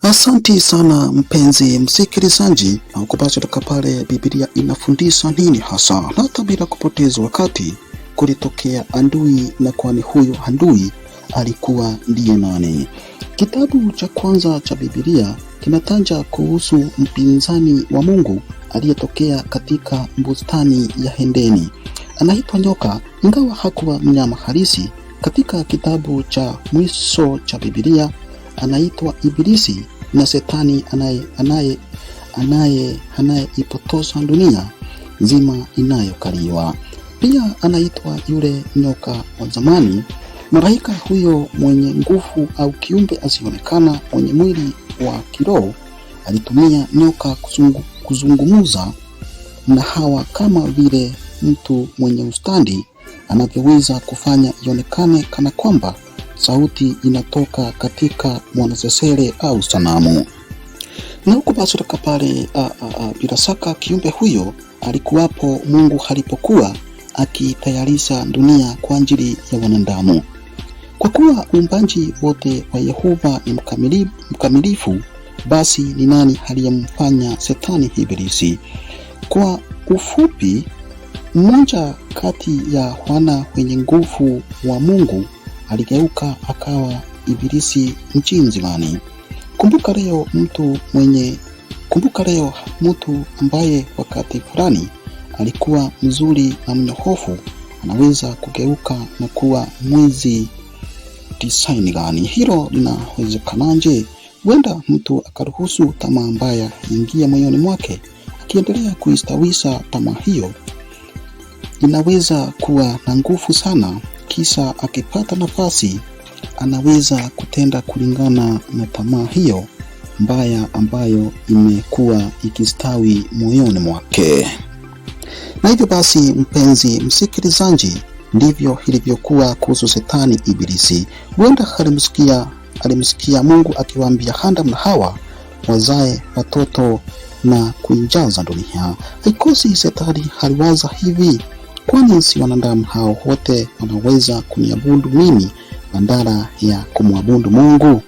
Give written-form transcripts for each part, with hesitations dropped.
Asanti sana mpenzi msikilizaji, na ukupata toka pale Biblia inafundisha nini hasa. Na hata bila kupoteza wakati, kulitokea adui, na kwani huyo adui alikuwa ndiye nani? Kitabu cha kwanza cha Biblia kinataja kuhusu mpinzani wa Mungu aliyetokea katika bustani ya Edeni. Anaitwa nyoka, ingawa hakuwa mnyama halisi. Katika kitabu cha mwisho cha Biblia anaitwa Ibilisi na Shetani anayeipotosha dunia nzima inayokaliwa. Pia anaitwa yule nyoka wa zamani. Malaika huyo mwenye nguvu au kiumbe asionekana mwenye mwili wa kiroho alitumia nyoka kuzungumza na Hawa kama vile mtu mwenye ustadi anavyoweza kufanya ionekane kana kwamba sauti inatoka katika mwanasesere au sanamu. Na huko basi toka pale bila shaka kiumbe huyo alikuwapo Mungu alipokuwa akitayarisha dunia kwa ajili ya wanadamu. Kwa kuwa uumbaji wote wa Yehova ni mkamilifu, basi ni nani aliyemfanya Shetani Ibilisi? Kwa ufupi, mmoja kati ya wana wenye nguvu wa Mungu aligeuka akawa Ibilisi mjinzimani. Kumbuka leo mtu ambaye wakati fulani alikuwa mzuri na mnyohofu anaweza kugeuka na kuwa mwizi design gani? Hilo linawezekanaje? Huenda mtu akaruhusu tamaa mbaya ingia moyoni mwake. Akiendelea kuistawisha tamaa hiyo, inaweza kuwa na nguvu sana, kisha akipata nafasi anaweza kutenda kulingana na tamaa hiyo mbaya ambayo imekuwa ikistawi moyoni mwake. Na hivyo basi, mpenzi msikilizaji, ndivyo ilivyokuwa kuhusu Shetani Ibilisi. Huenda alimsikia Mungu akiwaambia Adamu na Hawa wazae watoto na kuijaza dunia. Haikosi Shetani aliwaza hivi: kwani si wanadamu hao wote wanaweza kuniabudu mimi badala ya kumwabudu Mungu?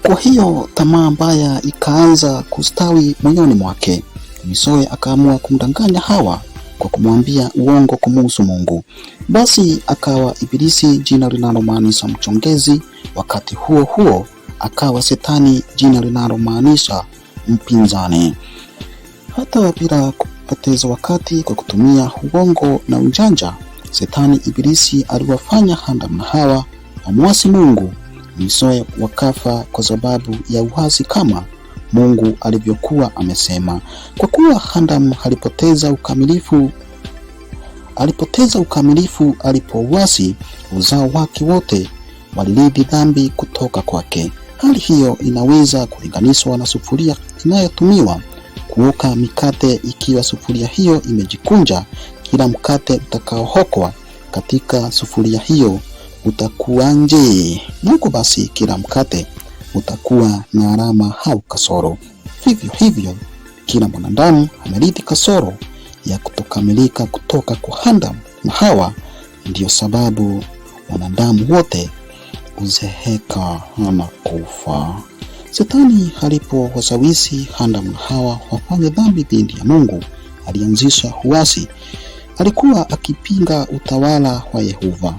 Kwa hiyo tamaa mbaya ikaanza kustawi moyoni mwake. Mwishowe akaamua kumdanganya Hawa kwa kumwambia uongo kumhusu Mungu. Basi akawa Ibilisi, jina linalomaanisha mchongezi. Wakati huo huo akawa Shetani, jina linalomaanisha mpinzani. Hata bila kupoteza wakati, kwa kutumia uongo na ujanja, Shetani Ibilisi aliwafanya Adamu na Hawa wamwasi Mungu. Mwishowe wakafa kwa sababu ya uasi kama Mungu alivyokuwa amesema. Kwa kuwa Adamu alipoteza ukamilifu alipouasi, uzao wake wote walirithi dhambi kutoka kwake. Hali hiyo inaweza kulinganishwa na sufuria inayotumiwa kuoka mikate. Ikiwa sufuria hiyo imejikunja, kila mkate utakaookwa katika sufuria hiyo utakuwa nje. Mungu basi kila mkate utakuwa na alama au kasoro. Vivyo hivyo kila mwanadamu amerithi kasoro ya kutokamilika kutoka kwa Adamu na Hawa. Ndiyo sababu wanadamu wote uzeeka na kufa. Shetani alipowashawishi Adamu na Hawa wafanye dhambi dhidi ya Mungu, alianzisha uasi. Alikuwa akipinga utawala wa Yehova,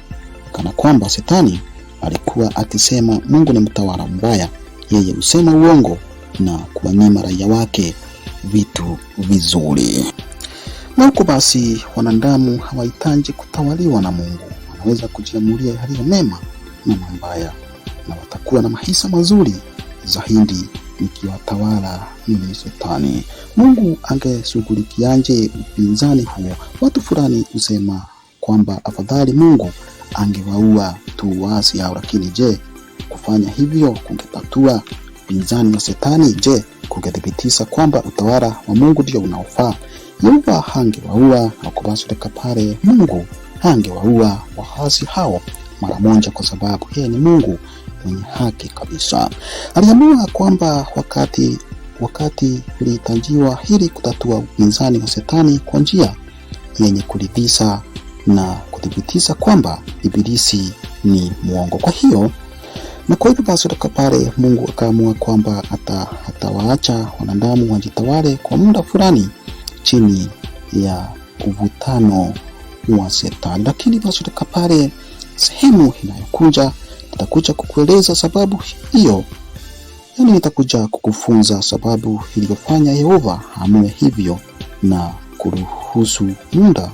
kana kwamba Shetani alikuwa akisema Mungu ni mtawala mbaya. Yeye husema uongo na kuwanyima raia wake vitu vizuri. Na huko basi, wanadamu hawahitaji kutawaliwa na Mungu. Wanaweza kujiamulia yaliyo mema na mabaya, na watakuwa na maisha mazuri zaidi nikiwatawala yule Shetani. Mungu angeshughulikiaje upinzani huo? Watu fulani husema kwamba afadhali Mungu angewaua tu waasi hao. Lakini je, kufanya hivyo kungetatua upinzani wa Shetani? Je, kungethibitisha kwamba utawala wa Mungu ndio unaofaa? Yehova hangewaua na kubasirika pale. Mungu hangewaua waasi hao mara moja, kwa sababu yeye ni Mungu mwenye haki kabisa. Aliamua kwamba wakati ulihitajiwa ili kutatua upinzani wa Shetani kwa njia yenye kuridhisha na kuthibitisha kwamba Ibilisi ni muongo. Kwa hiyo Na kwa hivyo basi kutoka pale Mungu akaamua kwamba atawaacha wanadamu wajitawale kwa muda fulani chini ya uvutano wa Shetani. Lakini basi kutoka pale sehemu inayokuja nitakuja kukueleza sababu hiyo, yani nitakuja kukufunza sababu iliyofanya Yehova amue hivyo na kuruhusu muda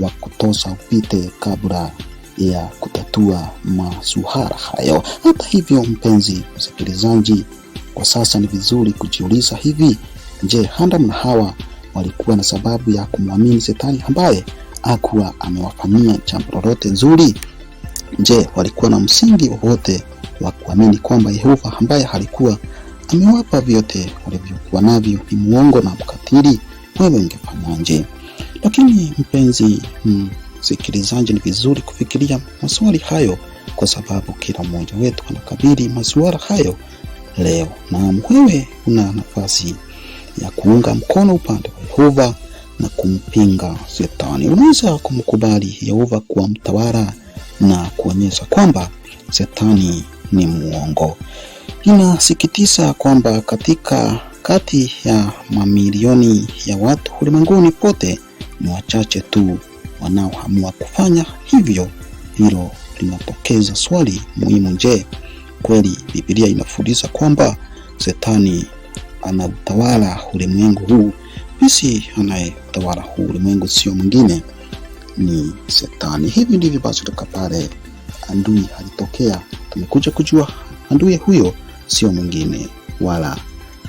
wa kutosha upite kabla ya kutatua masuala hayo. Hata hivyo, mpenzi msikilizaji, kwa sasa ni vizuri kujiuliza hivi: je, Adamu na Hawa walikuwa na sababu ya kumwamini Shetani ambaye hakuwa amewafanyia jambo lolote nzuri? Je, walikuwa na msingi wowote wa kuamini kwamba Yehova ambaye alikuwa amewapa vyote walivyokuwa navyo ni muongo na mkatili? Wewe ungefanyaje? Lakini mpenzi msikilizaji, ni vizuri kufikiria maswali hayo, kwa sababu kila mmoja wetu anakabili maswali hayo leo. Na wewe una nafasi ya kuunga mkono upande wa Yehova na kumpinga Shetani. Unaweza kumkubali Yehova kuwa mtawala na kuonyesha kwamba Shetani ni muongo. Inasikitisha kwamba kati ya mamilioni ya watu ulimwenguni pote ni wachache tu wanaoamua kufanya hivyo. Hilo linatokeza swali muhimu: je, kweli Biblia inafundisha kwamba Shetani anatawala ulimwengu huu? Basi anayetawala huu ulimwengu sio mwingine, ni Shetani. Hivi ndivyo basi kutoka pale adui alitokea. Tumekuja kujua adui huyo sio mwingine wala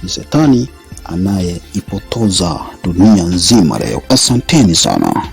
ni Shetani anayeipotoza dunia nzima leo. Asanteni sana.